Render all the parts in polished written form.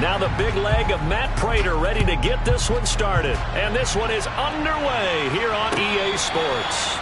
Now the big leg of Matt Prater ready to get this one started. And this one is underway here on EA Sports.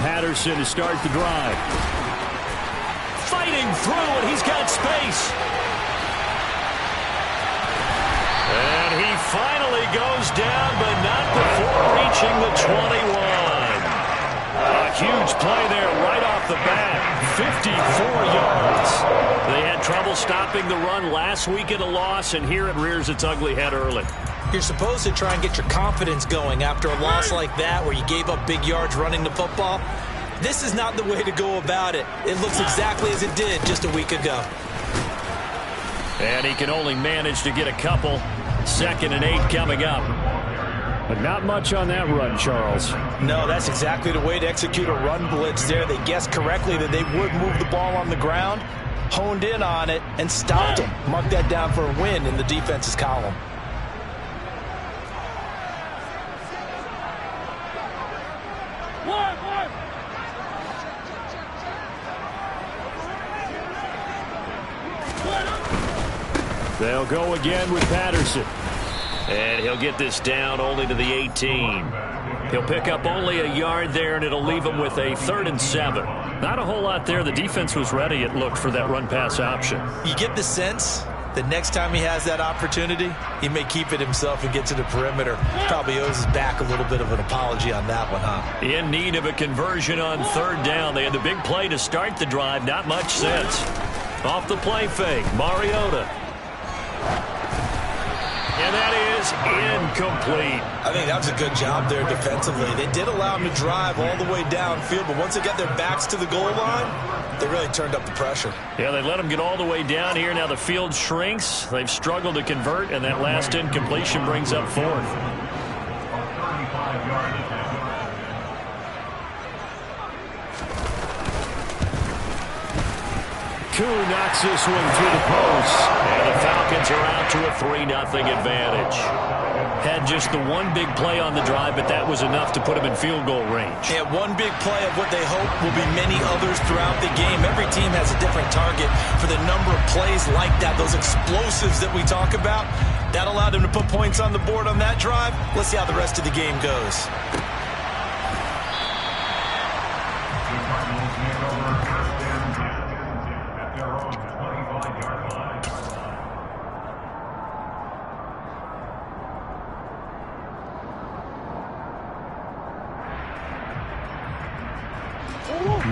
Patterson to start the drive. Fighting through, and he's got space. And he finally goes down, but not before reaching the 21. A huge play there right off the bat. 54 yards. They had trouble stopping the run last week at a loss, and here it rears its ugly head early. You're supposed to try and get your confidence going after a loss like that where you gave up big yards running the football. This is not the way to go about it. It looks exactly as it did just a week ago. And he can only manage to get a couple. 2nd and 8 coming up. But not much on that run, Charles. No, that's exactly the way to execute a run blitz there. They guessed correctly that they would move the ball on the ground, honed in on it, and stopped them. Mark that down for a win in the defense's column. They'll go again with Patterson. And he'll get this down only to the 18. He'll pick up only a yard there, and it'll leave him with a 3rd and 7. Not a whole lot there. The defense was ready, it looked, for that run-pass option. You get the sense that next time he has that opportunity, he may keep it himself and get to the perimeter. Probably owes his back a little bit of an apology on that one, huh? In need of a conversion on 3rd down. They had the big play to start the drive. Not much sense. Off the play fake, Mariota. And that is incomplete. I think that was a good job there defensively. They did allow him to drive all the way downfield, but once they got their backs to the goal line, they really turned up the pressure. Yeah, they let him get all the way down here. Now the field shrinks. They've struggled to convert, and that last incompletion brings up 4th. Koo knocks this one through the post. And the Falcons are out to a 3-0 advantage. Had just the one big play on the drive, but that was enough to put them in field goal range. Yeah, one big play of what they hope will be many others throughout the game. Every team has a different target for the number of plays like that, those explosives that we talk about. That allowed them to put points on the board on that drive. Let's see how the rest of the game goes.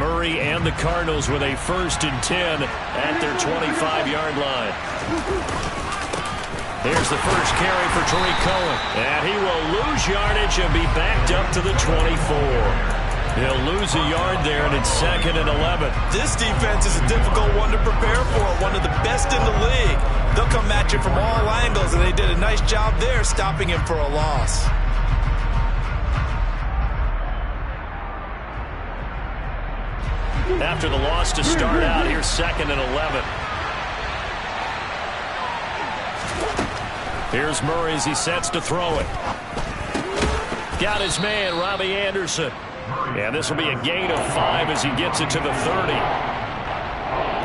Murray and the Cardinals with a 1st and 10 at their 25-yard line. Here's the first carry for Tariq Cohen. And he will lose yardage and be backed up to the 24. He'll lose a yard there, and it's 2nd and 11. This defense is a difficult one to prepare for, one of the best in the league. They'll come at you from all angles, and they did a nice job there stopping him for a loss. After the loss to start out, here's 2nd and 11. Here's Murray as he sets to throw it. Got his man, Robbie Anderson. And this will be a gain of 5 as he gets it to the 30.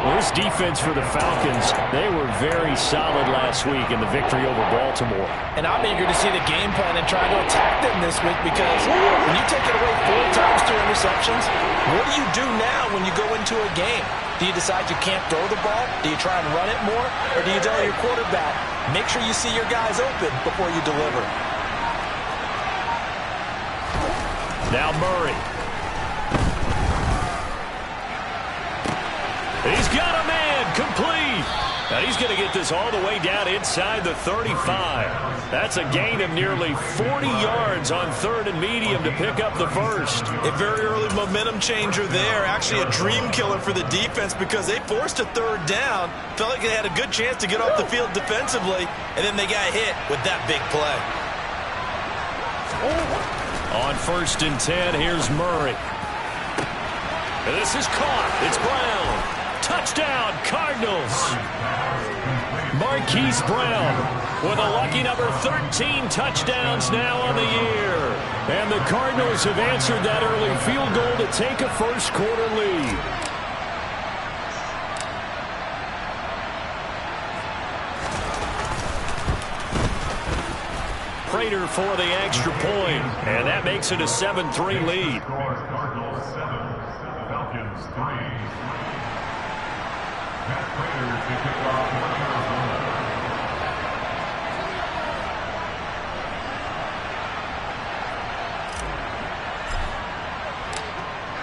Well, this defense for the Falcons, they were very solid last week in the victory over Baltimore. And I'm eager to see the game plan and try to attack them this week, because when you take it away 4 times through interceptions, what do you do now when you go into a game? Do you decide you can't throw the ball? Do you try and run it more? Or do you tell your quarterback, make sure you see your guys open before you deliver? Now Murray. He's got a man complete. And he's going to get this all the way down inside the 35. That's a gain of nearly 40 yards on 3rd and medium to pick up the first. A very early momentum changer there. Actually a dream killer for the defense because they forced a 3rd down. Felt like they had a good chance to get off the field defensively, and then they got hit with that big play. On 1st and 10, here's Murray. And this is caught. It's Brown. Touchdown, Cardinals. Marquise Brown with a lucky number 13 touchdowns now on the year. And the Cardinals have answered that early field goal to take a first-quarter lead. Prater for the extra point, and that makes it a 7-3 lead. Cardinals 7, Falcons 3.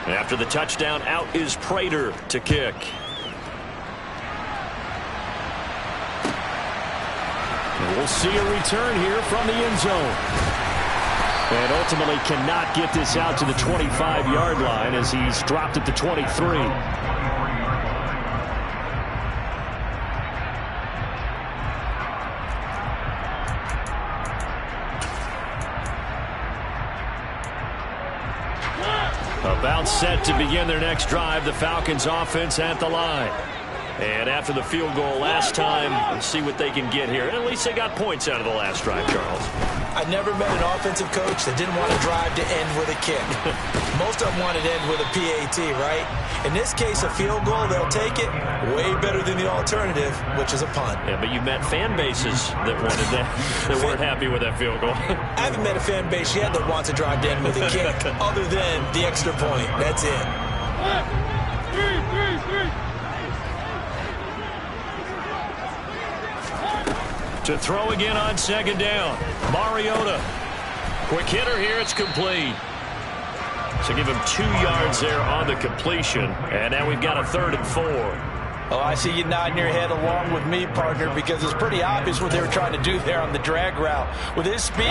After the touchdown, out is Prater to kick. And we'll see a return here from the end zone. And ultimately cannot get this out to the 25-yard line as he's dropped at the 23. About set to begin their next drive, the Falcons offense at the line. And after the field goal last time, let's see what they can get here. And at least they got points out of the last drive, Charles. I never met an offensive coach that didn't want to drive to end with a kick. Most of them wanted to end with a PAT, right? In this case, a field goal, they'll take it. Way better than the alternative, which is a punt. Yeah, but you've met fan bases that wanted that, that weren't happy with that field goal. I haven't met a fan base yet that wants to drive to end with a kick, other than the extra point. That's it. To throw again on 2nd down. Mariota. Quick hitter here. It's complete. So give him 2 yards there on the completion. And now we've got a 3rd and 4. Oh, I see you nodding your head along with me, partner, because it's pretty obvious what they were trying to do there on the drag route. With his speed,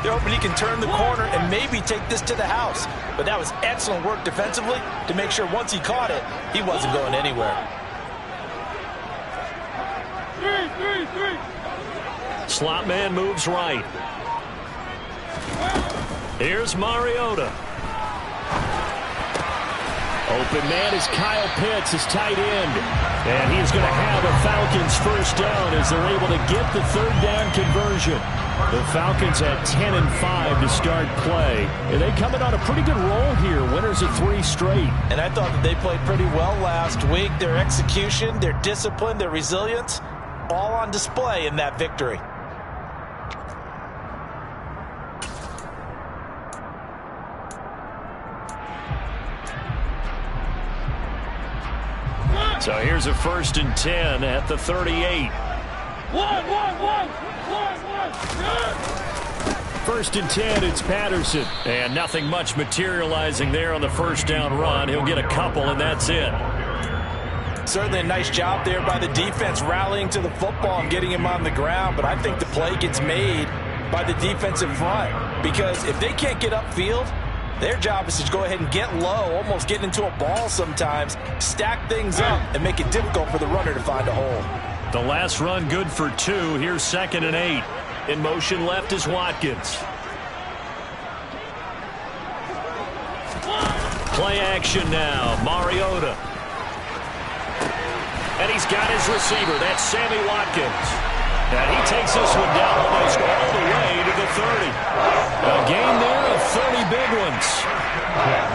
they're hoping he can turn the corner and maybe take this to the house. But that was excellent work defensively to make sure once he caught it, he wasn't going anywhere. Slot man moves right. Here's Mariota. Open man is Kyle Pitts, his tight end. And he's going to have a Falcons first down as they're able to get the 3rd down conversion. The Falcons at 10-5 to start play. And they come in on a pretty good roll here. Winners of 3 straight. And I thought that they played pretty well last week. Their execution, their discipline, their resilience, all on display in that victory. So here's a 1st and 10 at the 38. 1st and 10, it's Patterson. And nothing much materializing there on the 1st down run. He'll get a couple, and that's it. Certainly a nice job there by the defense rallying to the football and getting him on the ground. But I think the play gets made by the defensive front. Because if they can't get upfield, their job is to go ahead and get low, almost get into a ball sometimes, stack things up, and make it difficult for the runner to find a hole. The last run good for 2. Here's 2nd and 8. In motion left is Watkins. Play action now. Mariota. And he's got his receiver. That's Sammy Watkins. And he takes this one down almost all the way to the 30. A gain there of 30 big ones.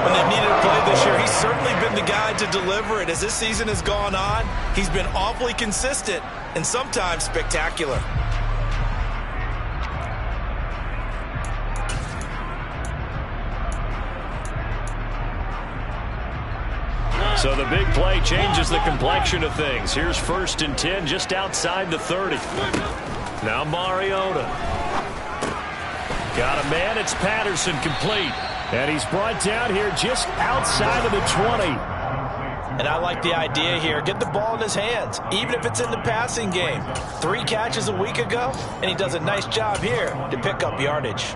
When they've needed a play this year, he's certainly been the guy to deliver it. As this season has gone on, he's been awfully consistent and sometimes spectacular. So the big play changes the complexion of things. Here's 1st and 10 just outside the 30. Now Mariota. Got a man. It's Patterson complete. And he's brought down here just outside of the 20. And I like the idea here. Get the ball in his hands, even if it's in the passing game. 3 catches a week ago, and he does a nice job here to pick up yardage.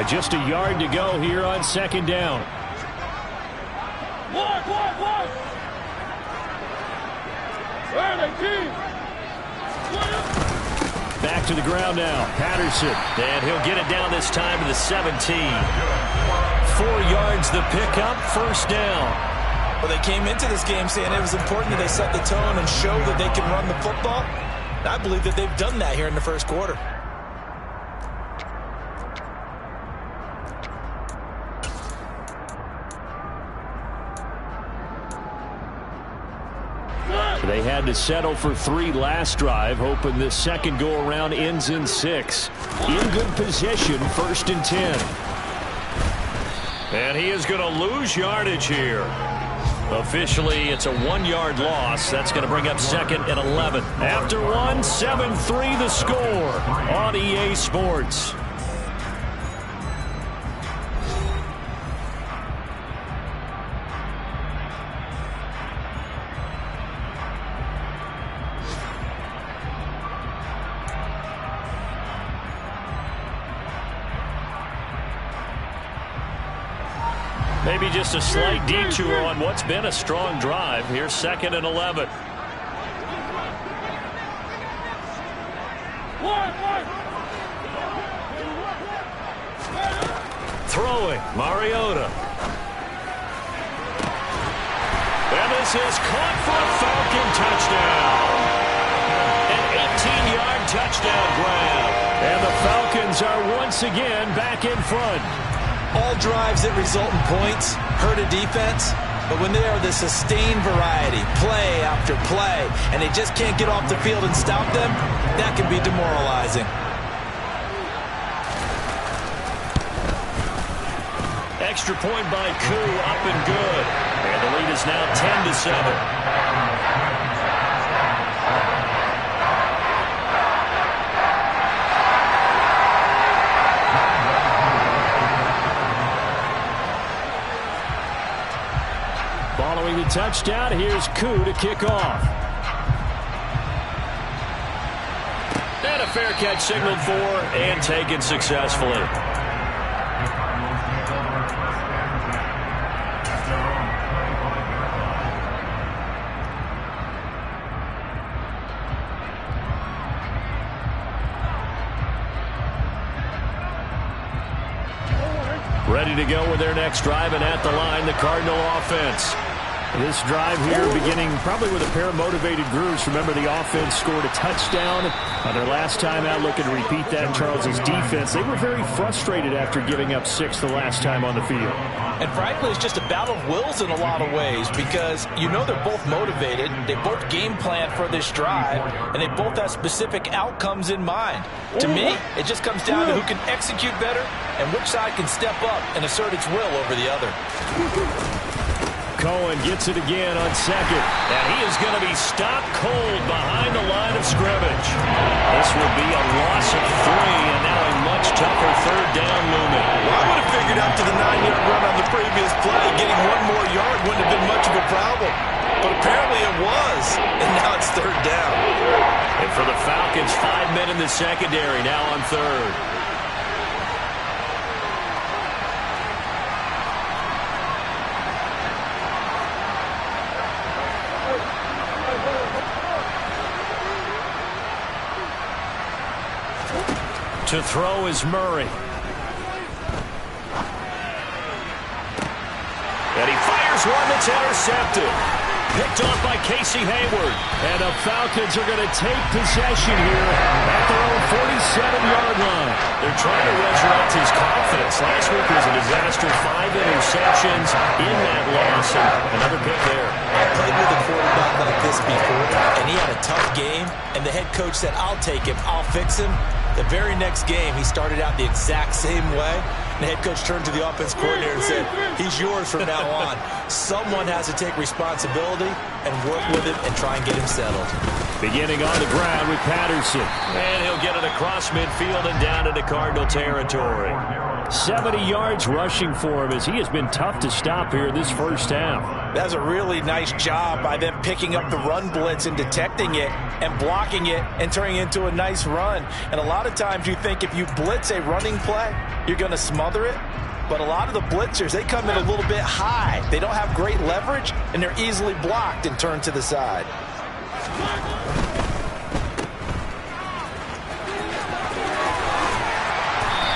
Just a yard to go here on 2nd down. Back to the ground now. Patterson. And he'll get it down this time to the 17. 4 yards the pickup. 1st down. Well, they came into this game saying it was important that they set the tone and show that they can run the football. And I believe that they've done that here in the 1st quarter. They had to settle for 3 last drive, hoping this 2nd go-around ends in 6. In good position, 1st and 10. And he is going to lose yardage here. Officially, it's a 1-yard loss. That's going to bring up 2nd and 11. After 1, 7-3 the score on EA Sports. Maybe just a slight detour on what's been a strong drive. Here's 2nd and 11. Throwing, Mariota. And this is caught for a Falcon touchdown. An 18-yard touchdown grab. And the Falcons are once again back in front. All drives that result in points hurt a defense, but when they are the sustained variety, play after play, and they just can't get off the field and stop them, that can be demoralizing. Extra point by Koo, up and good. And the lead is now 10-7. Following the touchdown, here's Koo to kick off. And a fair catch signaled for and taken successfully. Ready to go with their next drive, and at the line, the Cardinal offense. This drive here beginning probably with a pair of motivated groups. Remember, the offense scored a touchdown on their last time out. Looking to repeat that in Charles's defense. They were very frustrated after giving up 6 the last time on the field. And frankly, it's just a battle of wills in a lot of ways, because you know they're both motivated. They both game plan for this drive, and they both have specific outcomes in mind. To me, it just comes down to who can execute better and which side can step up and assert its will over the other. Cohen gets it again on 2nd. And he is going to be stopped cold behind the line of scrimmage. This will be a loss of 3, and now a much tougher 3rd down movement. Well, I would have figured after the 9-yard run on the previous play, getting 1 more yard wouldn't have been much of a problem. But apparently it was, and now it's 3rd down. And for the Falcons, 5 men in the secondary, now on 3rd. To throw is Murray. And he fires one that's intercepted. Picked off by Casey Hayward. And the Falcons are going to take possession here at their own 47-yard line. They're trying to resurrect his confidence. Last week was a disaster. 5 interceptions in that loss. And another pick there. I played with a quarterback like this before, and he had a tough game. And the head coach said, I'll take him, I'll fix him. The very next game, he started out the exact same way. And the head coach turned to the offense coordinator and said, he's yours from now on. Someone has to take responsibility and work with him and try and get him settled. Beginning on the ground with Patterson. And he'll get it across midfield and down into Cardinal territory. 70 yards rushing for him as he has been tough to stop here this first half. That's a really nice job by them picking up the run blitz and detecting it and blocking it and turning it into a nice run. And a lot of times you think if you blitz a running play, you're going to smother it. But a lot of the blitzers, they come in a little bit high. They don't have great leverage, and they're easily blocked and turned to the side.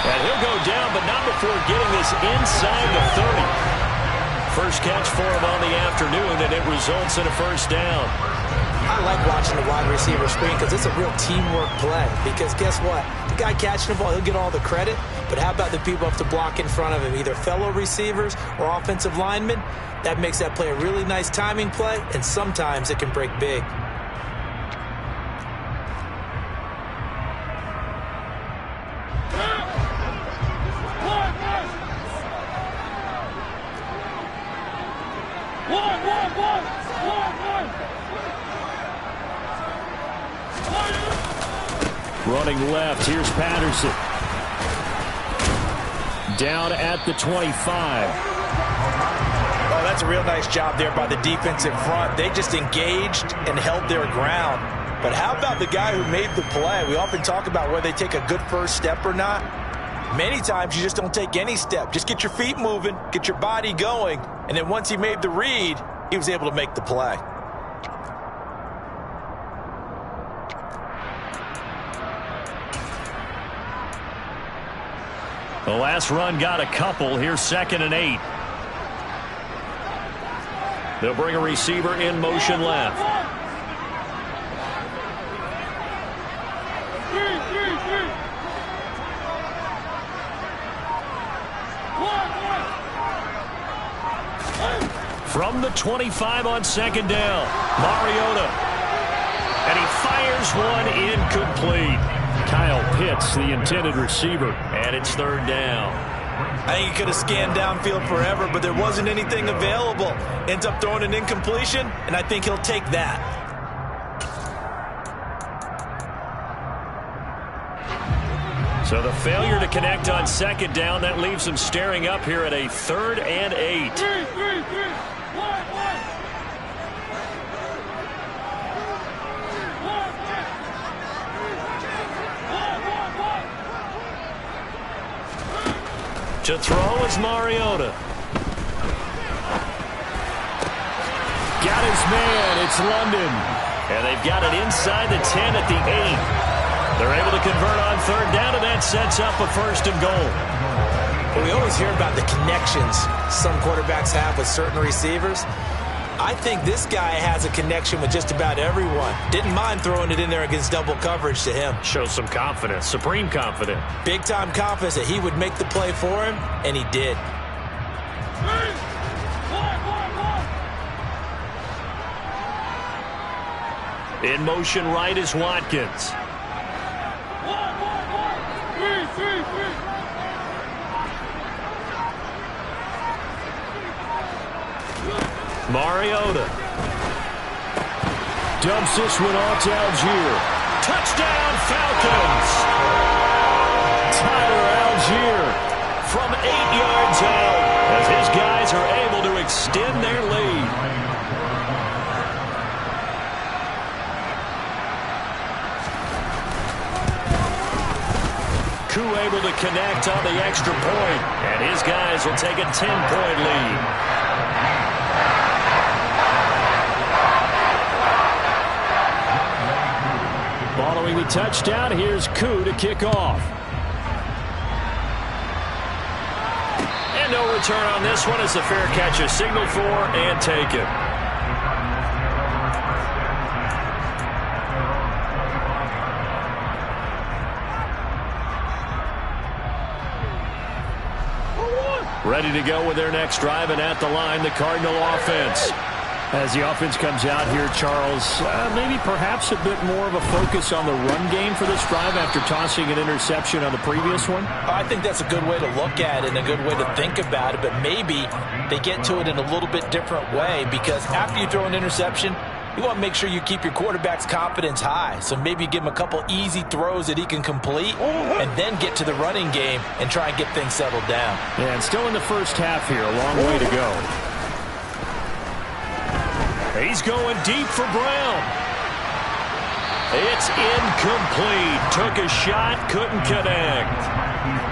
And he'll go down, but not before getting this inside the 30. First catch for him on the afternoon, and it results in a first down. I like watching the wide receiver screen because it's a real teamwork play. Because guess what? The guy catching the ball, he'll get all the credit. But how about the people up to block in front of him, either fellow receivers or offensive linemen? That makes that play a really nice timing play, and sometimes it can break big. Running left, here's Patterson. Down at the 25. Oh, that's a real nice job there by the defensive front. They just engaged and held their ground. But how about the guy who made the play? We often talk about whether they take a good first step or not. Many times you just don't take any step. Just get your feet moving, get your body going, and then once he made the read, he was able to make the play. The last run got a couple. Here's 2nd and 8. They'll bring a receiver in motion left. From the 25 on 2nd down, Mariota. And he fires one incomplete. Kyle Pitts, the intended receiver, and it's 3rd down. I think he could have scanned downfield forever, but there wasn't anything available. Ends up throwing an incompletion, and I think he'll take that. So the failure to connect on 2nd down, that leaves him staring up here at a 3rd and 8. To throw is Mariota. Got his man. It's London. And they've got it inside the 10 at the 8. They're able to convert on 3rd down, and that sets up a 1st and goal. Well, we always hear about the connections some quarterbacks have with certain receivers. I think this guy has a connection with just about everyone. Didn't mind throwing it in there against double coverage to him. Shows some confidence, supreme confidence. Big-time confidence that he would make the play for him, and he did. In motion right is Watkins. Mariota dumps this one off to Algier. Touchdown, Falcons! Tyler Algier from 8 yards out as his guys are able to extend their lead. Koo able to connect on the extra point, and his guys will take a 10-point lead. Following the touchdown, here's Koo to kick off. And no return on this one as the fair catch is signaled for and taken. Ready to go with their next drive, and at the line, the Cardinal offense. As the offense comes out here, Charles, maybe perhaps a bit more of a focus on the run game for this drive after tossing an interception on the previous one? I think that's a good way to look at it and a good way to think about it, but maybe they get to it in a little bit different way, because after you throw an interception, You want to make sure you keep your quarterback's confidence high. So maybe give him a couple easy throws that he can complete and then get to the running game and try and get things settled down. Yeah, and still in the first half here. A long way to go. He's going deep for Brown. It's incomplete. Took a shot, couldn't connect.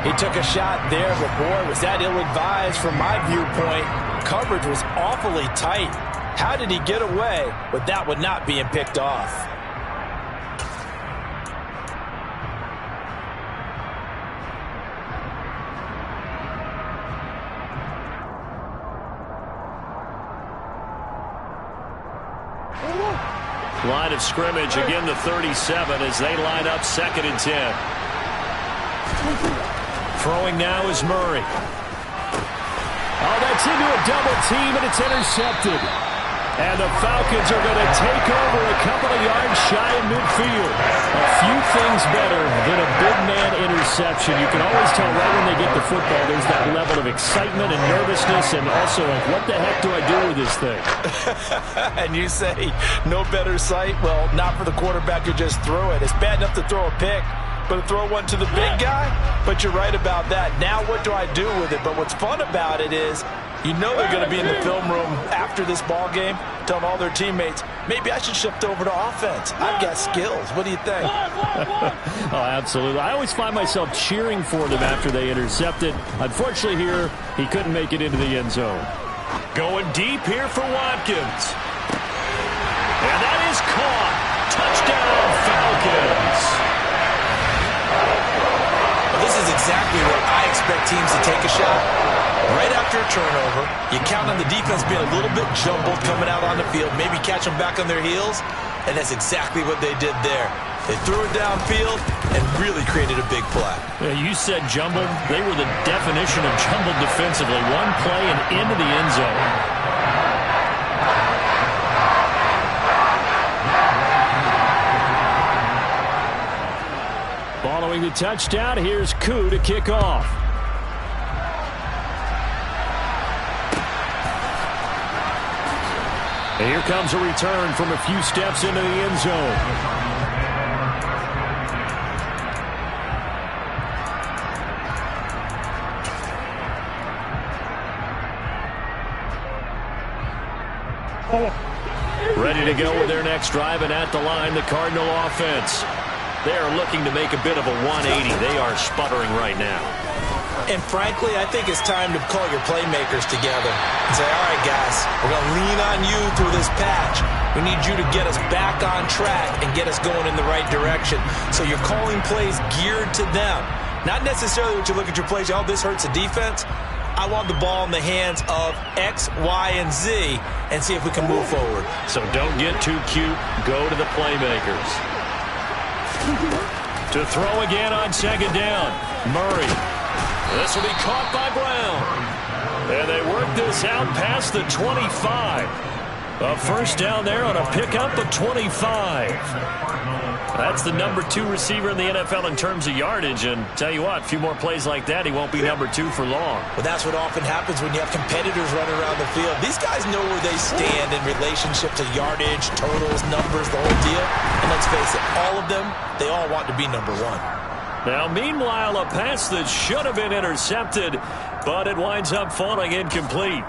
He took a shot there, but boy, was that ill-advised from my viewpoint. Coverage was awfully tight. How did he get away with that one not being picked off? Line of scrimmage, again the 37 as they line up 2nd and 10. Throwing now is Murray. Oh, that's into a double team, and it's intercepted. And the Falcons are going to take over a couple of yards shy of midfield. A few things better than a big man interception. You can always tell right when they get the football, there's that level of excitement and nervousness, and also like, what the heck do I do with this thing? And you say, no better sight? Well, not for the quarterback who just threw it. It's bad enough to throw a pick, but to throw one to the big guy? But you're right about that. Now what do I do with it? But what's fun about it is, you know they're going to be in the film room after this ball game telling all their teammates, maybe I should shift over to offense. I've got skills. What do you think? Oh, absolutely. I always find myself cheering for them after they intercept it. Unfortunately here, he couldn't make it into the end zone. Going deep here for Watkins. And that is caught. Touchdown, Falcons. Well, this is exactly what I expect teams to take a shot. Right after a turnover, you count on the defense being a little bit jumbled coming out on the field, maybe catch them back on their heels, and that's exactly what they did there. They threw it downfield and really created a big play. Yeah, you said jumbled. They were the definition of jumbled defensively. One play and into the end zone. Following the touchdown, here's Koo to kick off. And here comes a return from a few steps into the end zone. Ready to go with their next drive, and at the line, the Cardinal offense. They are looking to make a bit of a 180. They are sputtering right now. And frankly, I think it's time to call your playmakers together and say, all right, guys, we're going to lean on you through this patch. We need you to get us back on track and get us going in the right direction. So you're calling plays geared to them. Not necessarily what you look at your plays, oh, this hurts the defense. I want the ball in the hands of X, Y, and Z and see if we can move forward. So don't get too cute. Go to the playmakers. To throw again on 2nd down. Murray. This will be caught by Brown. And they work this out past the 25. A first down there on a pickup of 25. That's the number 2 receiver in the NFL in terms of yardage. And tell you what, a few more plays like that, he won't be number 2 for long. Well, that's what often happens when you have competitors running around the field. These guys know where they stand in relationship to yardage, totals, numbers, the whole deal. And let's face it, all of them, they all want to be number 1. Now, meanwhile, a pass that should have been intercepted, but it winds up falling incomplete.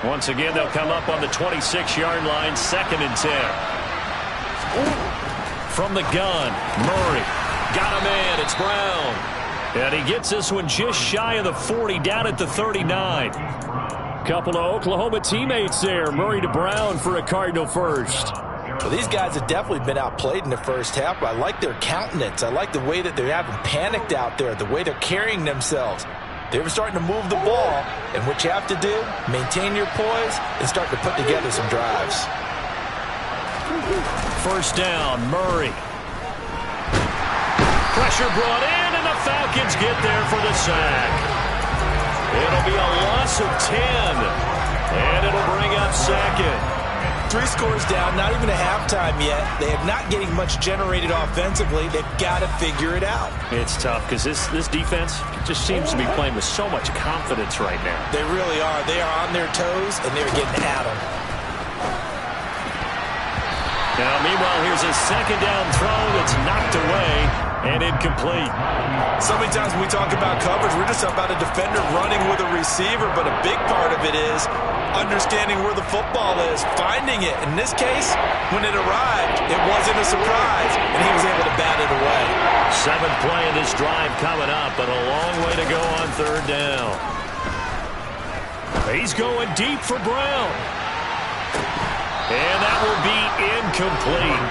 Once again, they'll come up on the 26-yard line, 2nd and 10. From the gun, Murray. Got a man, it's Brown. And he gets this one just shy of the 40, down at the 39. Couple of Oklahoma teammates there. Murray to Brown for a Cardinal first. Well, these guys have definitely been outplayed in the first half, but I like their countenance. I like the way that they haven't panicked out there, the way they're carrying themselves. They're starting to move the ball, and what you have to do, maintain your poise and start to put together some drives. First down, Murray. Pressure brought in, and the Falcons get there for the sack. It'll be a loss of 10, and it'll bring up 2nd. 3 scores down, not even a halftime yet. They are not getting much generated offensively. They've got to figure it out. It's tough because this defense just seems to be playing with so much confidence right now. They really are. They are on their toes, and they're getting at them. Now, meanwhile, here's a second down throw that's knocked away and incomplete. So many times when we talk about coverage, we're just about a defender running with a receiver, but a big part of it is understanding where the football is, finding it. In this case, when it arrived, it wasn't a surprise, and he was able to bat it away. 7th play of this drive coming up, but a long way to go on 3rd down. He's going deep for Brown. And that will be incomplete.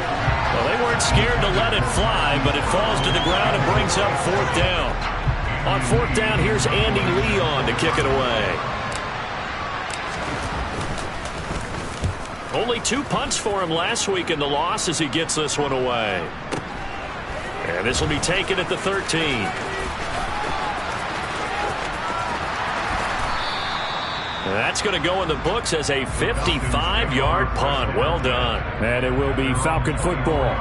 Well, they weren't scared to let it fly, but it falls to the ground and brings up 4th down. On 4th down, here's Andy Leon to kick it away. Only 2 punts for him last week in the loss as he gets this one away. And this will be taken at the 13. That's going to go in the books as a 55-yard punt. Well done. And it will be Falcon football.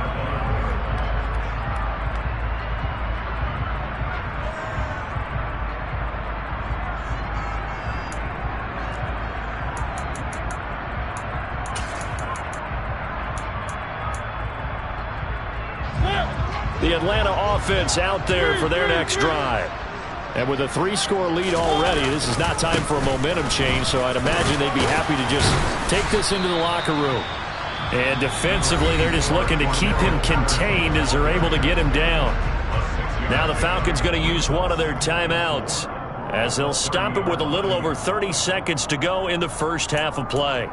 The Atlanta offense out there for their next drive. And with a 3-score lead already, this is not time for a momentum change, so I'd imagine they'd be happy to just take this into the locker room. And defensively, they're just looking to keep him contained as they're able to get him down. Now the Falcons going to use one of their timeouts as they'll stop it with a little over 30 seconds to go in the first half of play.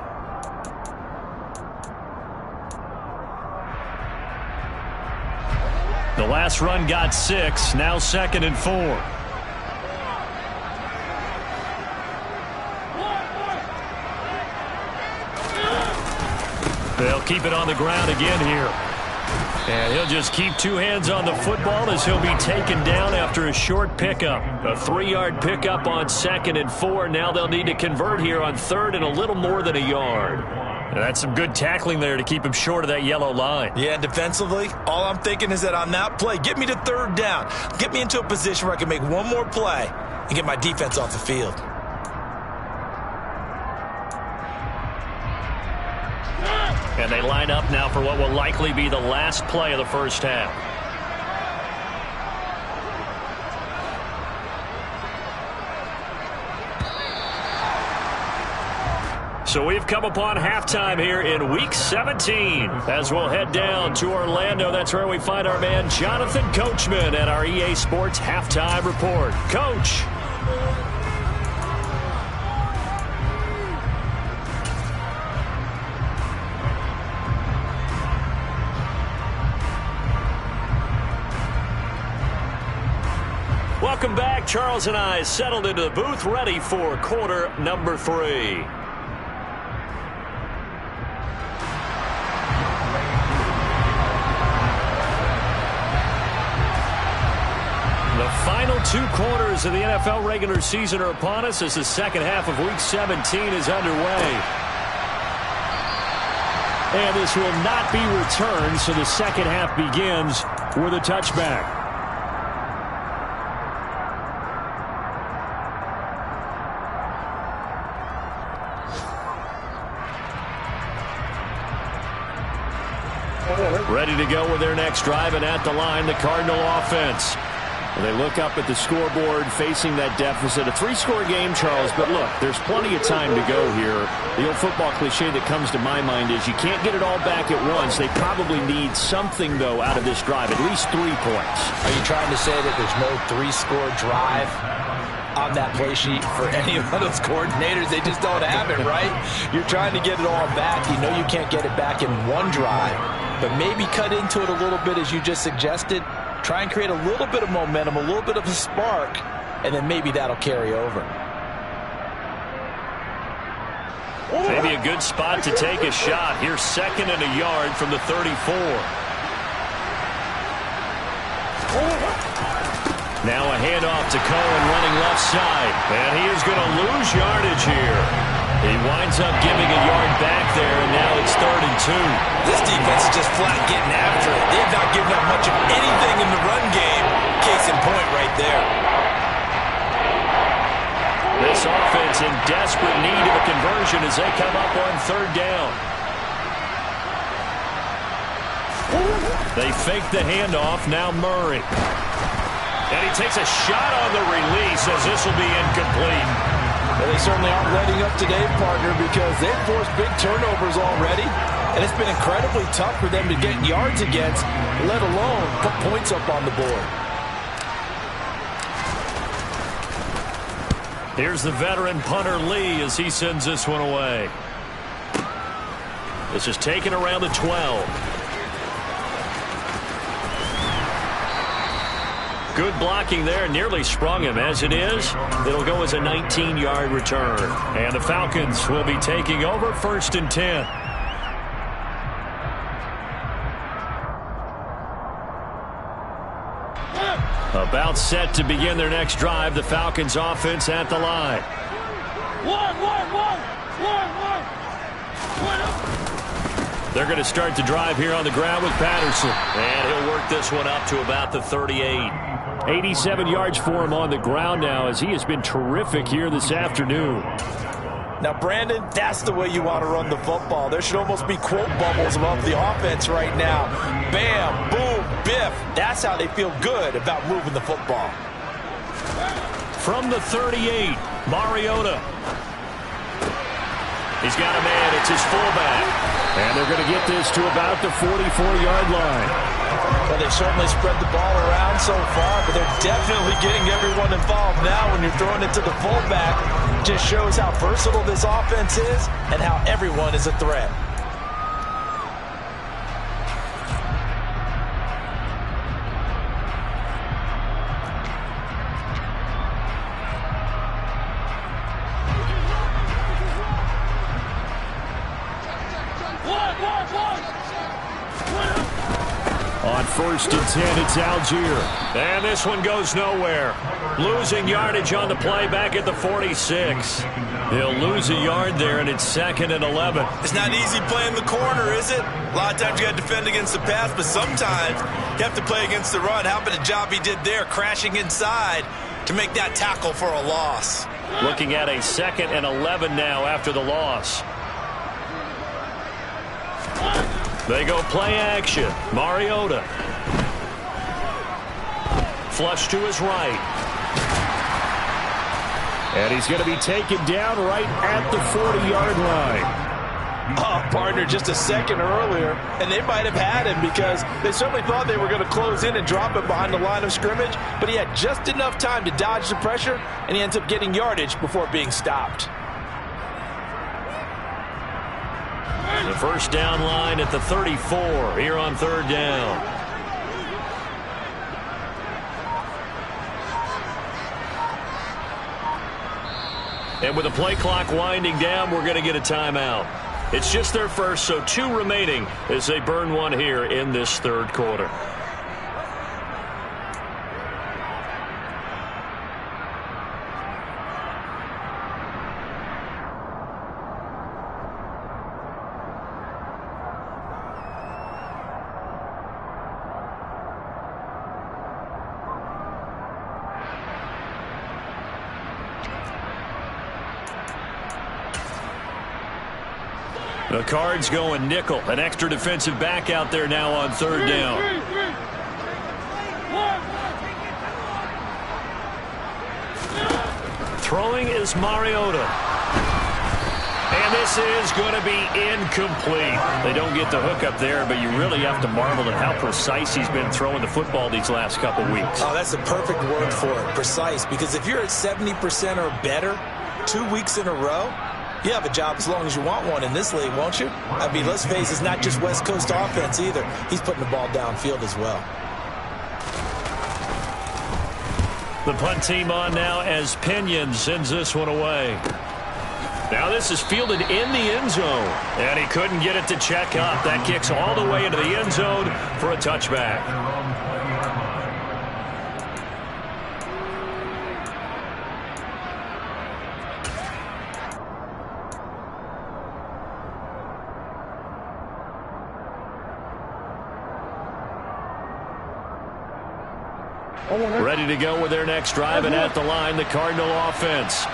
The last run got 6, now 2nd and 4. They'll keep it on the ground again here. And he'll just keep 2 hands on the football as he'll be taken down after a short pickup. A 3-yard pickup on 2nd and 4. Now they'll need to convert here on 3rd and a little more than a yard. And that's some good tackling there to keep him short of that yellow line. Yeah, and defensively, all I'm thinking is that on that play, get me to 3rd down. Get me into a position where I can make one more play and get my defense off the field. And they line up now for what will likely be the last play of the first half. So we've come upon halftime here in Week 17. As we'll head down to Orlando, that's where we find our man Jonathan Coachman at our EA Sports Halftime Report. Coach. Welcome back. Charles and I settled into the booth, ready for quarter number 3. The final 2 quarters of the NFL regular season are upon us as the second half of Week 17 is underway. And this will not be returned, so the second half begins with a touchback. Ready to go with their next drive, and at the line, the Cardinal offense. They look up at the scoreboard facing that deficit. A 3-score game, Charles, but look, there's plenty of time to go here. The old football cliche that comes to my mind is you can't get it all back at once. They probably need something, though, out of this drive, at least 3 points. Are you trying to say that there's no 3-score drive on that play sheet for any of those coordinators? They just don't have it, right? You're trying to get it all back. You know you can't get it back in one drive, but maybe cut into it a little bit as you just suggested. Try and create a little bit of momentum, a little bit of a spark, and then maybe that'll carry over. Maybe a good spot to take a shot. Here's 2nd and a yard from the 34. Now a handoff to Cohen running left side. And he is going to lose yardage here. He winds up giving a yard back there, and now it's 3rd and 2. This defense is just flat getting after it. They have not given up much of anything in the run game. Case in point right there. This offense in desperate need of a conversion as they come up on 3rd down. They fake the handoff. Now Murray. And he takes a shot on the release as this will be incomplete. Well, they certainly aren't letting up today, partner, because they've forced big turnovers already. And it's been incredibly tough for them to get yards against, let alone put points up on the board. Here's the veteran punter Lee as he sends this one away. This is taken around the 12. Good blocking there, nearly sprung him. As it is, it'll go as a 19-yard return. And the Falcons will be taking over 1st and 10. About set to begin their next drive, the Falcons offense at the line. They're going to start the drive here on the ground with Patterson. And he'll work this one up to about the 38. 87 yards for him on the ground now as he has been terrific here this afternoon. Now, Brandon, that's the way you want to run the football. There should almost be quote bubbles above the offense right now. Bam, boom, biff. That's how they feel good about moving the football. From the 38, Mariota. He's got a man. It's his fullback. And they're going to get this to about the 44-yard line. Well, they've certainly spread the ball around so far, but they're definitely getting everyone involved now when you're throwing it to the fullback. Just shows how versatile this offense is and how everyone is a threat. On 1st and 10, it's Algier. And this one goes nowhere. Losing yardage on the play back at the 46. He'll lose a yard there, and it's 2nd and 11. It's not easy playing the corner, is it? A lot of times you got to defend against the pass, but sometimes you have to play against the run. How about the job he did there, crashing inside to make that tackle for a loss? Looking at a 2nd and 11 now after the loss. They go play action. Mariota. Flush to his right. And he's going to be taken down right at the 40-yard line. Oh, partner, just a second earlier, and they might have had him because they certainly thought they were going to close in and drop him behind the line of scrimmage, but he had just enough time to dodge the pressure, and he ends up getting yardage before being stopped. The first down line at the 34 here on 3rd down. And with the play clock winding down, we're going to get a timeout. It's just their first, so 2 remaining as they burn one here in this 3rd quarter. The Cards going nickel. An extra defensive back out there now on 3rd down. Throwing is Mariota. And this is going to be incomplete. They don't get the hook up there, but you really have to marvel at how precise he's been throwing the football these last couple weeks. Oh, that's the perfect word for it, precise, because if you're at 70% or better 2 weeks in a row, you have a job as long as you want one in this league, won't you? I mean, let's face it, it's not just West Coast offense either. He's putting the ball downfield as well. The punt team on now as Pinion sends this one away. Now this is fielded in the end zone, and he couldn't get it to check up. That kicks all the way into the end zone for a touchback. Ready to go with their next drive, and at the line, the Cardinal offense.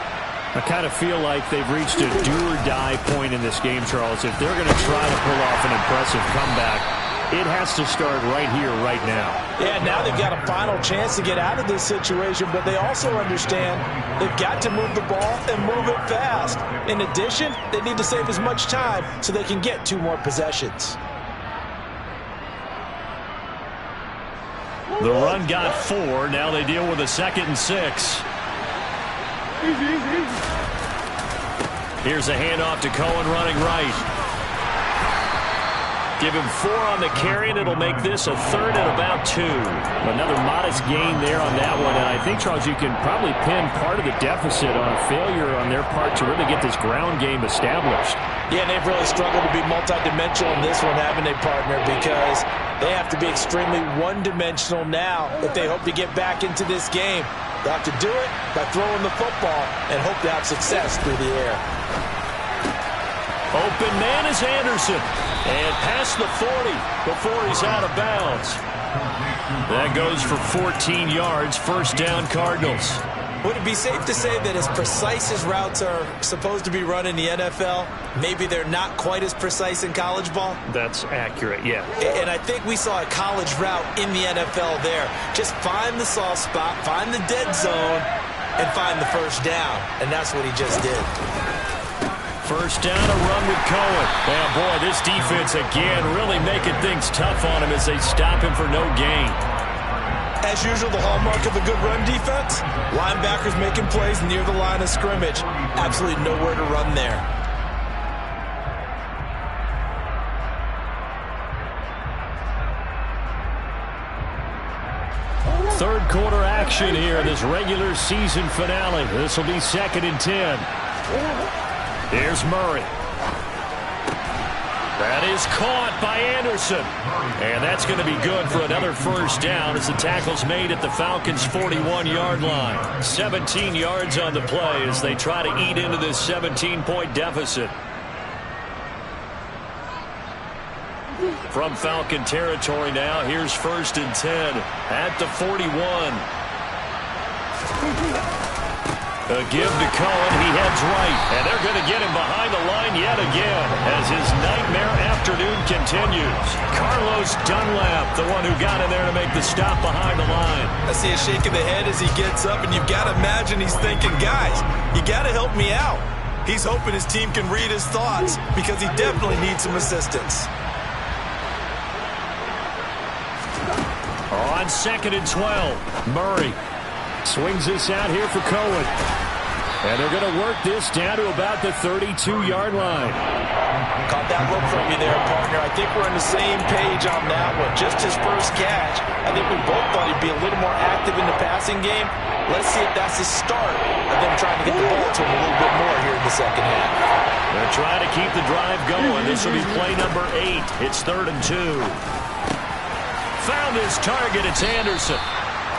I kind of feel like they've reached a do-or-die point in this game, Charles. If they're going to try to pull off an impressive comeback, it has to start right here, right now. Yeah, now they've got a final chance to get out of this situation, but they also understand they've got to move the ball and move it fast. In addition, they need to save as much time so they can get 2 more possessions. The run got 4. Now they deal with a 2nd and 6. Here's a handoff to Cohen running right. Give him 4 on the carry, and it'll make this a 3rd and about 2. Another modest gain there on that one, and I think, Charles, you can probably pin part of the deficit on a failure on their part to really get this ground game established. Yeah, and they've really struggled to be multidimensional in this one, haven't they, partner? Because they have to be extremely one-dimensional now if they hope to get back into this game. They'll have to do it by throwing the football and hope to have success through the air. Open man is Anderson. And past the 40 before he's out of bounds. That goes for 14 yards. 1st down, Cardinals. Would it be safe to say that as precise as routes are supposed to be run in the NFL, maybe they're not quite as precise in college ball? That's accurate, yeah. And I think we saw a college route in the NFL there. Just find the soft spot, find the dead zone, and find the 1st down. And that's what he just did. 1st down, a run with Cohen. And boy, this defense again really making things tough on him as they stop him for no gain. As usual, the hallmark of a good run defense, linebackers making plays near the line of scrimmage. Absolutely nowhere to run there. Third quarter action here in this regular season finale. This will be 2nd and 10. Here's Murray. That is caught by Anderson. And that's going to be good for another 1st down as the tackle's made at the Falcons' 41-yard line. 17 yards on the play as they try to eat into this 17-point deficit. From Falcon territory now, here's 1st and 10 at the 41. A give to Cohen. He heads right. And they're going to get him behind the line yet again as his nightmare afternoon continues. Carlos Dunlap, the one who got in there to make the stop behind the line. I see a shake of the head as he gets up, and you've got to imagine he's thinking, guys, you got to help me out. He's hoping his team can read his thoughts because he definitely needs some assistance. On 2nd and 12, Murray swings this out here for Cohen. And they're going to work this down to about the 32-yard line. Caught that look from you there, partner. I think we're on the same page on that one. Just his 1st catch. I think we both thought he'd be a little more active in the passing game. Let's see if that's the start of them trying to get the ball to him a little bit more here in the 2nd half. They're trying to keep the drive going. This will be play number 8. It's 3rd and 2. Found his target. It's Anderson.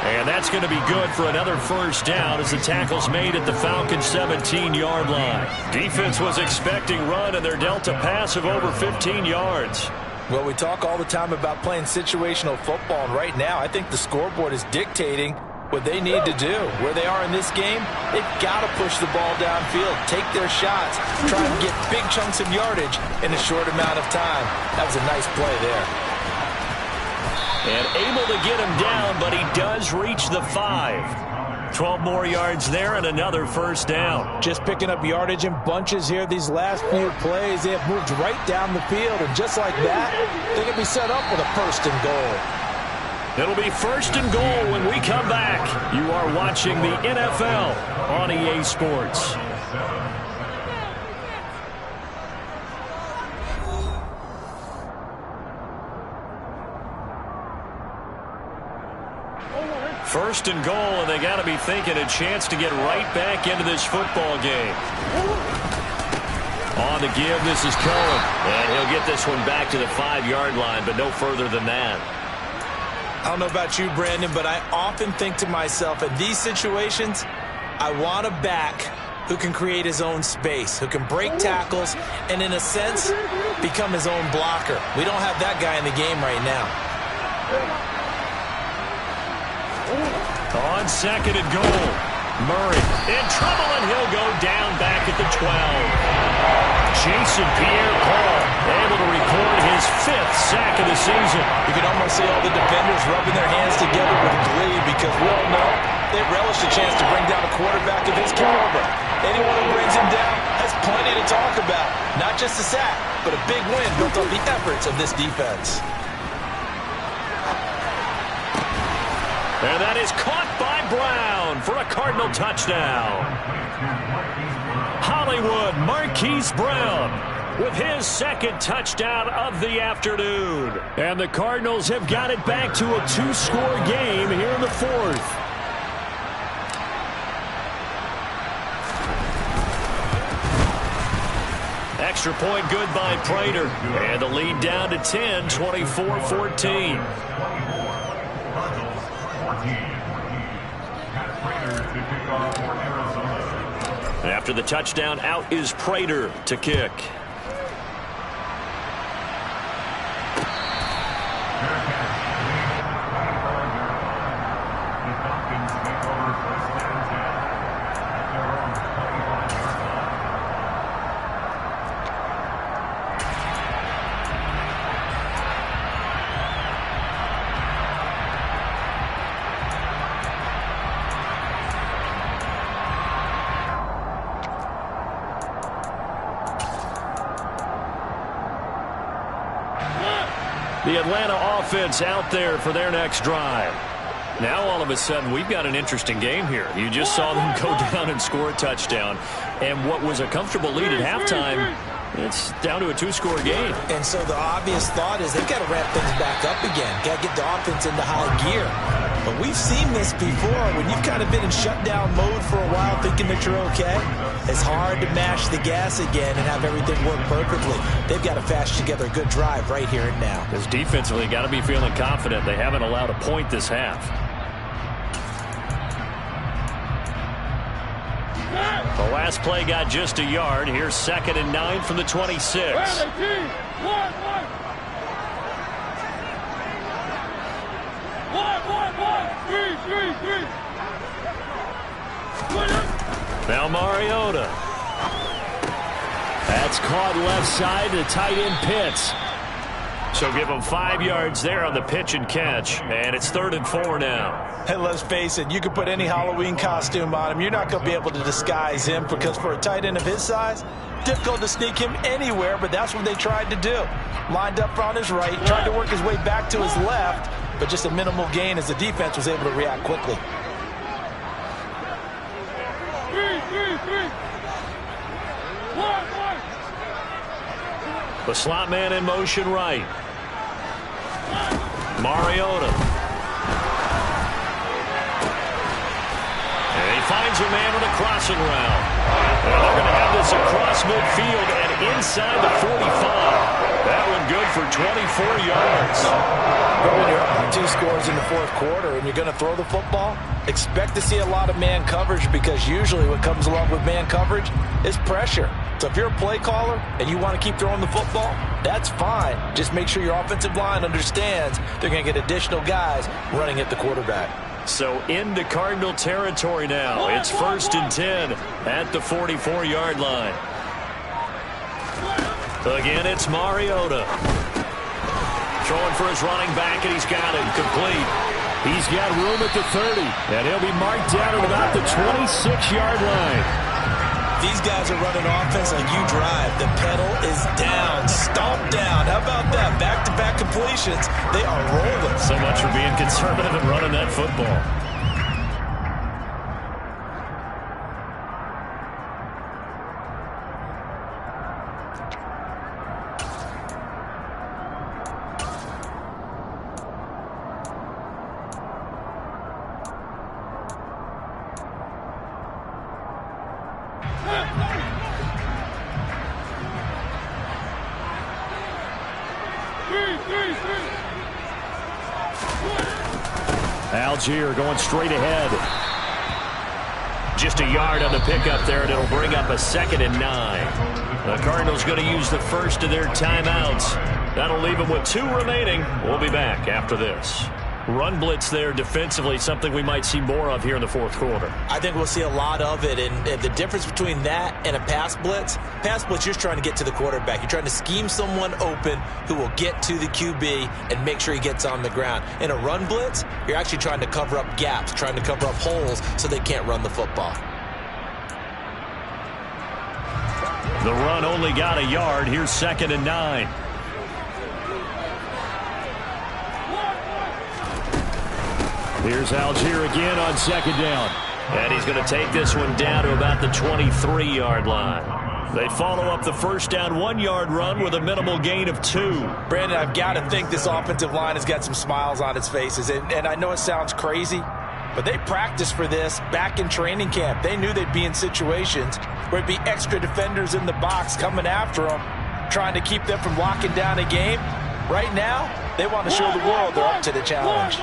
And that's going to be good for another 1st down as the tackle's made at the Falcons' 17-yard line. Defense was expecting run, and they're dealt a pass of over 15 yards. Well, we talk all the time about playing situational football, and right now I think the scoreboard is dictating what they need to do. Where they are in this game, they've got to push the ball downfield, take their shots, try and get big chunks of yardage in a short amount of time. That was a nice play there. And able to get him down, but he does reach the 5. 12 more yards there and another 1st down. Just picking up yardage in bunches here these last few plays. They have moved right down the field, and just like that, they can be set up with a 1st and goal. It'll be 1st and goal when we come back. You are watching the NFL on EA Sports. First and goal, and they got to be thinking a chance to get right back into this football game. On the give, this is Cohen. And he'll get this one back to the 5-yard line, but no further than that. I don't know about you, Brandon, but I often think to myself, in these situations, I want a back who can create his own space, who can break tackles, and in a sense, become his own blocker. We don't have that guy in the game right now. On second and goal, Murray in trouble, and he'll go down back at the 12. Jason Pierre-Paul able to record his 5th sack of the season. You can almost see all the defenders rubbing their hands together with glee because we all know they relish the chance to bring down a quarterback of his caliber. Anyone who brings him down has plenty to talk about. Not just a sack, but a big win built on the efforts of this defense. And that is caught by Brown for a Cardinal touchdown. Hollywood Marquise Brown with his 2nd touchdown of the afternoon. And the Cardinals have got it back to a 2-score game here in the 4th. Extra point good by Prater. And the lead down to 10, 24-14. After the touchdown, out is Prater to kick. The Atlanta offense out there for their next drive. Now all of a sudden we've got an interesting game here. You just saw them go down and score a touchdown. And what was a comfortable lead at halftime, it's down to a 2-score game. And so the obvious thought is they've got to ramp things back up again. Got to get the offense into high gear. But we've seen this before. When you've kind of been in shutdown mode for a while thinking that you're okay, it's hard to mash the gas again and have everything work perfectly. They've got to fashion together a good drive right here and now. Because defensively, got to be feeling confident. They haven't allowed a point this half. The last play got just a yard. Here's 2nd and 9 from the 26. Now Mariota. That's caught left side to tight end Pitts. So give him 5 yards there on the pitch and catch. And it's 3rd and 4 now. And let's face it, you can put any Halloween costume on him. You're not going to be able to disguise him because for a tight end of his size, difficult to sneak him anywhere, but that's what they tried to do. Lined up on his right, tried to work his way back to his left, but just a minimal gain as the defense was able to react quickly. The slot man in motion right. Mariota. And he finds a man with a crossing route. And they're going to have this across midfield and inside the 45. That one good for 24 yards. But when you're up 2 scores in the 4th quarter and you're going to throw the football, expect to see a lot of man coverage because usually what comes along with man coverage is pressure. So if you're a play caller and you want to keep throwing the football, that's fine. Just make sure your offensive line understands they're going to get additional guys running at the quarterback. So into Cardinal territory now. It's 1st and 10 at the 44-yard line. Again, it's Mariota. Throwing for his running back, and he's got it complete. He's got room at the 30, and he'll be marked down at about the 26-yard line. These guys are running offense like you drive. The pedal is down, stomped down. How about that? Back-to-back completions. They are rolling. So much for being conservative and running that football. Algier going straight ahead. Just a yard on the pickup there, and it'll bring up a 2nd and 9. The Cardinals going to use the first of their timeouts. That'll leave them with 2 remaining. We'll be back after this. run blitz there defensively, something we might see more of here in the fourth quarter. I think we'll see a lot of it, and the difference between that and a pass blitz, you're just trying to get to the quarterback. You're trying to scheme someone open who will get to the QB and make sure he gets on the ground. In a run blitz, you're actually trying to cover up gaps, trying to cover up holes so they can't run the football. The run only got a yard. Here's 2nd and 9. Here's Algier again on 2nd down. And he's going to take this one down to about the 23-yard line. They follow up the first down 1-yard run with a minimal gain of 2. Brandon, I've got to think this offensive line has got some smiles on its faces. And I know it sounds crazy, but they practiced for this back in training camp. They knew they'd be in situations where it'd be extra defenders in the box coming after them, trying to keep them from locking down a game. Right now, they want to show the world they're up to the challenge.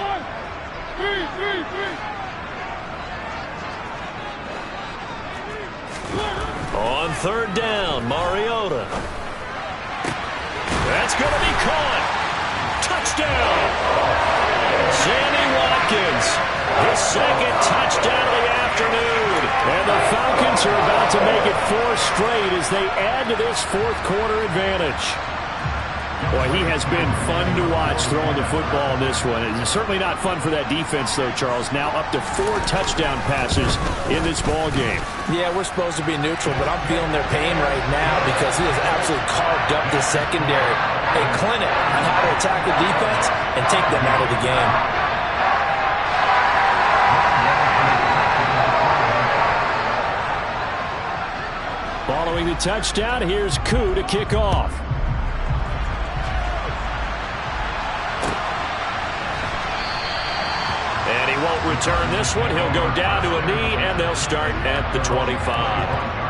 On 3rd down, Mariota. That's going to be caught. Touchdown. Sammy Watkins, his 2nd touchdown of the afternoon. And the Falcons are about to make it 4 straight as they add to this fourth quarter advantage. Boy, he has been fun to watch throwing the football in this one. It's certainly not fun for that defense, though, Charles. Now up to 4 touchdown passes in this ball game. Yeah, we're supposed to be neutral, but I'm feeling their pain right now because he has absolutely carved up the secondary. A clinic on how to attack the defense and take them out of the game. Following the touchdown, here's Koo to kick off. And he won't return this one. He'll go down to a knee, and they'll start at the 25.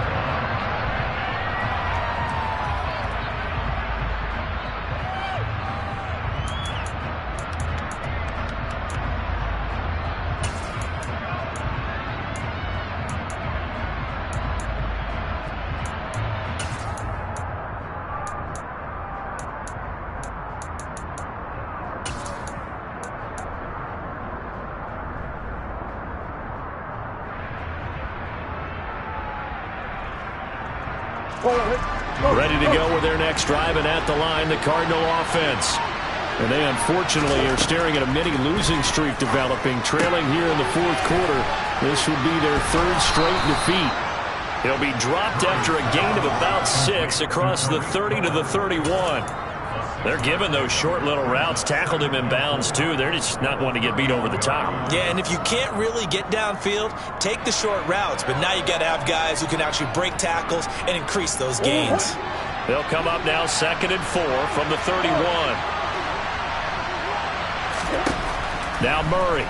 Ready to go with their next drive, and at the line, the Cardinal offense. And they unfortunately are staring at a mini losing streak developing, trailing here in the fourth quarter. This would be their 3rd straight defeat. He'll be dropped after a gain of about 6 across the 30 to the 31. They're giving those short little routes, tackled him in bounds too. They're just not wanting to get beat over the top. Yeah, and if you can't really get downfield, take the short routes. But now you got to have guys who can actually break tackles and increase those gains. They'll come up now 2nd and 4 from the 31. Now Murray.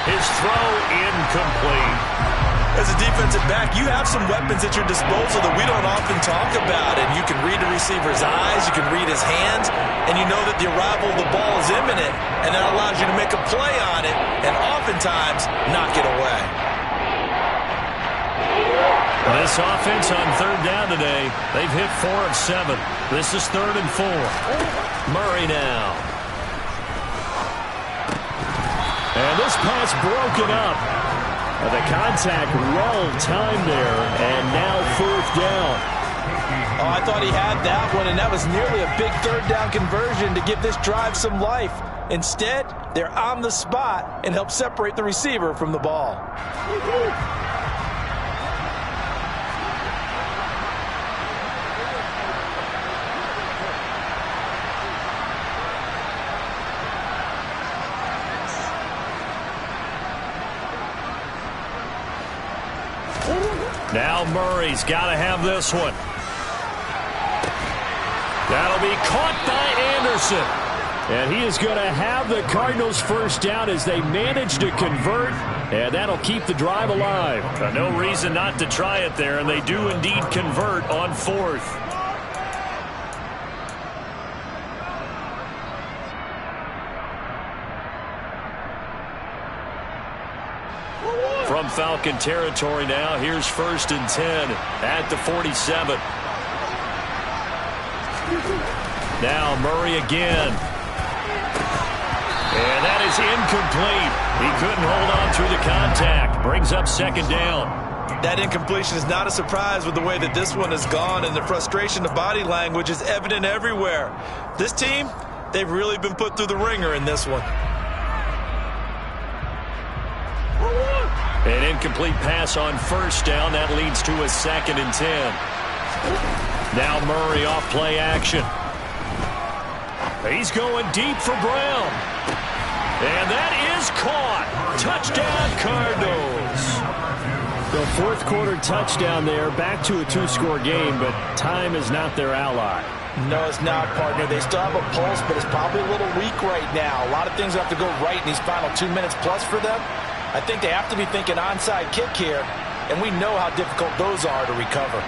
His throw incomplete. As a defensive back, you have some weapons at your disposal that we don't often talk about. And you can read a receiver's eyes, you can read his hands, and you know that the arrival of the ball is imminent, and that allows you to make a play on it and oftentimes knock it away. This offense on 3rd down today, they've hit 4 of 7. This is 3rd and 4. Murray now. And this pass broken up. The contact well timed there, and now 4th down. Oh, I thought he had that one, and that was nearly a big 3rd down conversion to give this drive some life. Instead, they're on the spot and help separate the receiver from the ball. Now Murray's got to have this one. That'll be caught by Anderson. And he is going to have the Cardinals' first down as they manage to convert. And that'll keep the drive alive. No reason not to try it there, and they do indeed convert on 4th. From Falcon territory now, here's 1st and 10 at the 47. Now Murray again. And that is incomplete. He couldn't hold on through the contact. Brings up second down. That incompletion is not a surprise with the way that this one has gone, and the frustration of body language is evident everywhere. This team, they've really been put through the ringer in this one. An incomplete pass on first down. That leads to a 2nd and 10. Now Murray off play action. He's going deep for Brown. And that is caught. Touchdown, Cardinals. The fourth quarter touchdown there, back to a 2-score game, but time is not their ally. No, it's not, partner. They still have a pulse, but it's probably a little weak right now. A lot of things have to go right in these final 2 minutes plus for them. I think they have to be thinking onside kick here, and we know how difficult those are to recover.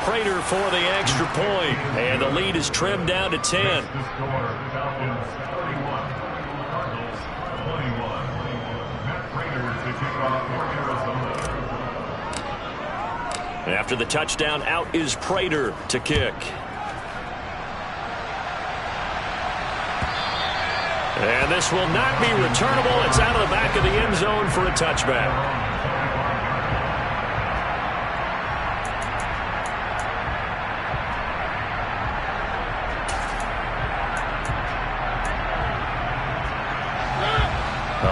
Prater for the extra point, and the lead is trimmed down to 10. After the touchdown, out is Prater to kick. And this will not be returnable. It's out of the back of the end zone for a touchback.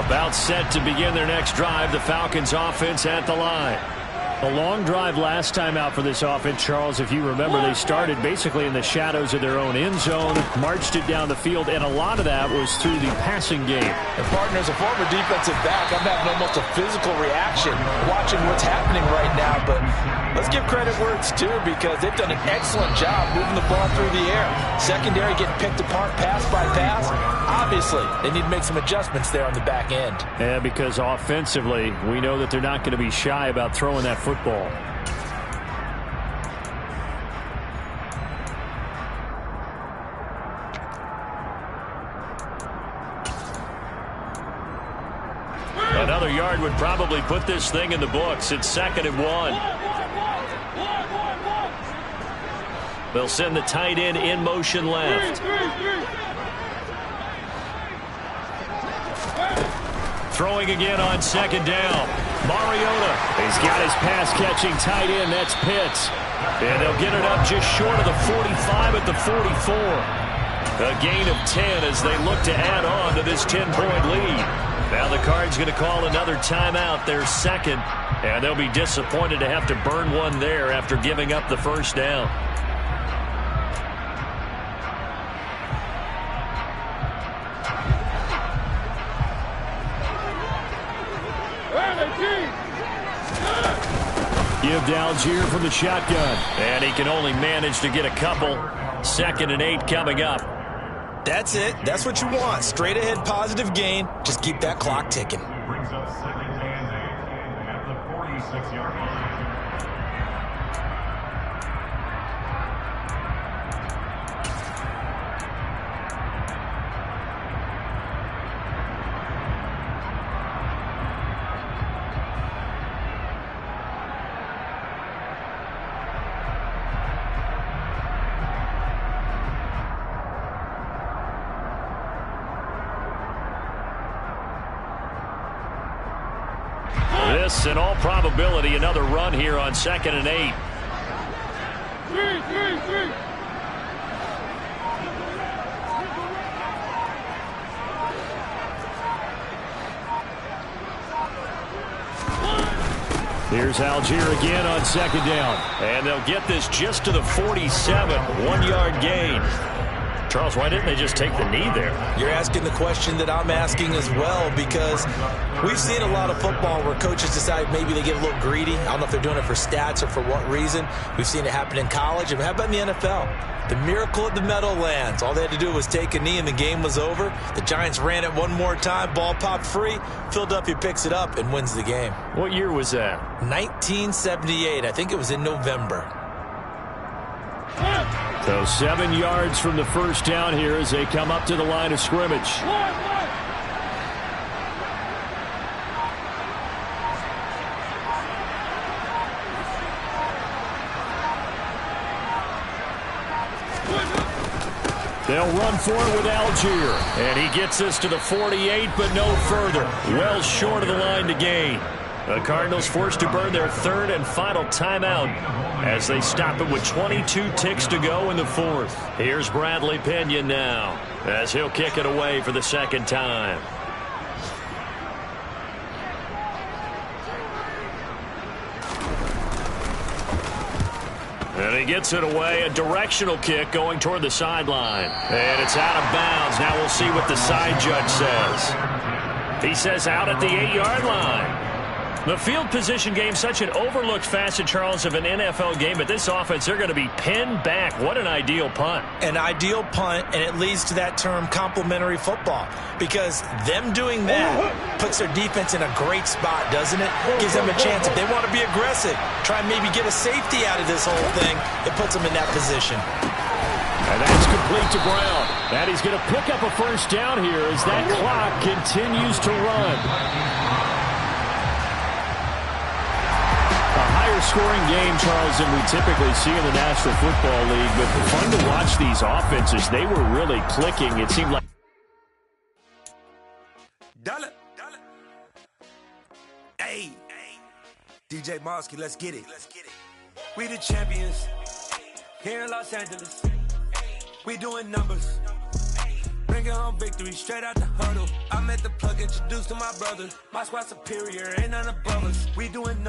About set to begin their next drive, the Falcons offense at the line. A long drive last time out for this offense, Charles. If you remember, they started basically in the shadows of their own end zone, marched it down the field, and a lot of that was through the passing game. And partner, as a former defensive back, I'm having almost a physical reaction watching what's happening right now. But let's give credit where it's due, because they've done an excellent job moving the ball through the air. Secondary getting picked apart pass by pass. Obviously, they need to make some adjustments there on the back end. Yeah, because offensively, we know that they're not going to be shy about throwing that football. Another yard would probably put this thing in the books. It's 2nd and 1. They'll send the tight end in motion left. Throwing again on 2nd down. Mariota. He's got his pass-catching tight end. That's Pitts. And they'll get it up just short of the 45 at the 44. A gain of 10 as they look to add on to this 10-point lead. Now the Cards going to call another timeout, their second. And they'll be disappointed to have to burn one there after giving up the first down. Give to Algier from the shotgun. And he can only manage to get a couple. 2nd and 8 coming up. That's it. That's what you want. Straight ahead positive gain. Just keep that clock ticking. Brings up 2nd and 8 at the 46-yard line. This, in all probability, another run here on 2nd and 8. Here's Algier again on 2nd down. And they'll get this just to the 47. 1-yard gain. Charles, why didn't they just take the knee there? You're asking the question that I'm asking as well, because we've seen a lot of football where coaches decide maybe they get a little greedy. I don't know if they're doing it for stats or for what reason. We've seen it happen in college. And how about in the NFL? The miracle at the Meadowlands. All they had to do was take a knee and the game was over. The Giants ran it one more time. Ball popped free. Philadelphia picks it up and wins the game. What year was that? 1978. I think it was in November. So 7 yards from the first down here as they come up to the line of scrimmage. They'll run for it with Algier. And he gets this to the 48, but no further. Well short of the line to gain. The Cardinals forced to burn their third and final timeout as they stop it with 22 ticks to go in the fourth. Here's Bradley Pena now as he'll kick it away for the second time. And he gets it away, a directional kick going toward the sideline. And it's out of bounds. Now we'll see what the side judge says. He says out at the 8-yard line. The field position game, such an overlooked facet, Charles, of an NFL game. But this offense, they're going to be pinned back. What an ideal punt. An ideal punt, and it leads to that term complementary football. Because them doing that puts their defense in a great spot, doesn't it? Gives them a chance. If they want to be aggressive, try and maybe get a safety out of this whole thing, it puts them in that position. And that's complete to Brown. And he's going to pick up a first down here as that clock continues to run. Scoring game, Charles, than we typically see in the National Football League, but fun to watch these offenses. They were really clicking. It seemed like Hey, DJ Mosky, let's get it. We the champions here in Los Angeles. We doing numbers. Bringing home victory straight out the huddle. I met the plug, introduced to my brother. My squad superior, ain't none above us. We doing numbers.